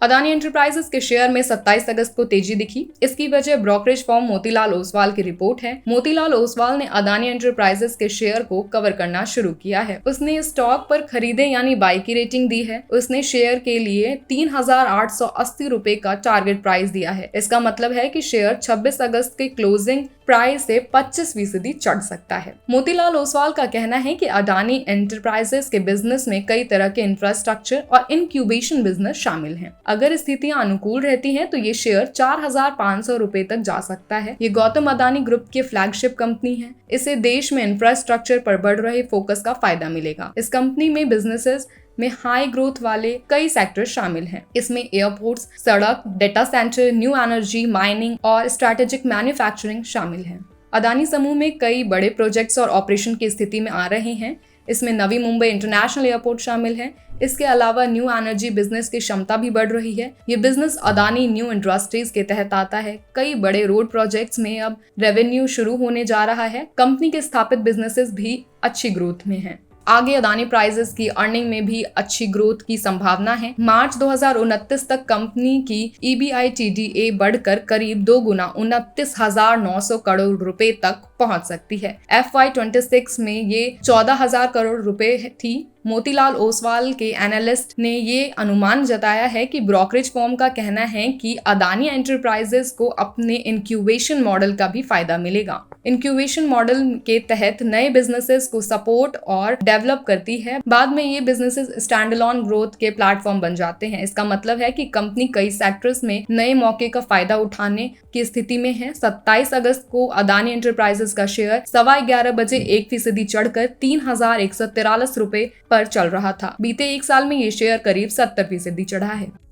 Adani enterprises के share में 27 अगस्त को तेजी दिखी। इसकी वजह ब्रोकरेज फर्म मोतीलाल ओसवाल की रिपोर्ट है। मोतीलाल ओसवाल ने अदानी एंटरप्राइजेस के शेयर को कवर करना शुरू किया है। उसने स्टॉक पर खरीदे यानी बाई की रेटिंग दी है। उसने शेयर के लिए 3,880 रुपए का टारगेट प्राइस दिया है। इसका मतलब है कि शेयर 26 अगस्त के क्लोजिंग प्राइस से 25% चढ़ सकता है। मोतीलाल ओसवाल का कहना है कि अडानी एंटरप्राइजेस के बिजनेस में कई तरह के इंफ्रास्ट्रक्चर और इंक्यूबेशन बिजनेस शामिल हैं। अगर स्थितियां अनुकूल रहती हैं तो ये शेयर 4,500 रुपए तक जा सकता है। ये गौतम अडानी ग्रुप की फ्लैगशिप कंपनी है। इसे देश में इंफ्रास्ट्रक्चर पर बढ़ रहे फोकस का फायदा मिलेगा। इस कंपनी में बिजनेसेस में हाई ग्रोथ वाले कई सेक्टर शामिल हैं। इसमें एयरपोर्ट्स, सड़क, data centre, new energy, mining और स्ट्रैटेजिक मैन्युफैक्चरिंग शामिल हैं। अडानी समूह में कई बड़े प्रोजेक्ट्स और ऑपरेशन की स्थिति में आ रहे हैं। इसमें नवी मुंबई इंटरनेशनल एयरपोर्ट शामिल है। इसके अलावा न्यू एनर्जी बिजनेस की क्षमता भी बढ़ रही है। ये बिजनेस अडानी न्यू इंडस्ट्रीज के तहत आता है। कई बड़े रोड प्रोजेक्ट्स में अब रेवेन्यू शुरू होने जा रहा है। कंपनी के स्थापित बिजनेसेस भी अच्छी ग्रोथ में हैं। आगे अडानी प्राइजेस की अर्निंग में भी अच्छी ग्रोथ की संभावना है। मार्च 2029 तक कंपनी की EBITDA बढ़कर करीब 2 गुना 29,900 करोड़ रुपए तक पहुंच सकती है। FY26 में ये 14,000 करोड़ रुपए थी। मोतीलाल ओसवाल के एनालिस्ट ने ये अनुमान जताया है कि ब्रोकरेज फर्म का कहना है कि अडानी एंटरप्राइजेस को अपने इंक्यूबेशन मॉडल का भी फायदा मिलेगा। इंक्यूबेशन मॉडल के तहत नए बिजनेसेस को सपोर्ट और डेवलप करती है। बाद में ये बिजनेसेस स्टैंडअलोन ग्रोथ के प्लेटफॉर्म बन जाते हैं। इसका मतलब है कि कंपनी कई सेक्टर्स में नए मौके का फायदा उठाने की स्थिति में है। 27 अगस्त को अडानी एंटरप्राइजेस का शेयर 11:15 बजे 1% चढ़कर 3,143 रुपए पर चल रहा था। बीते एक साल में ये शेयर करीब 70% चढ़ा है।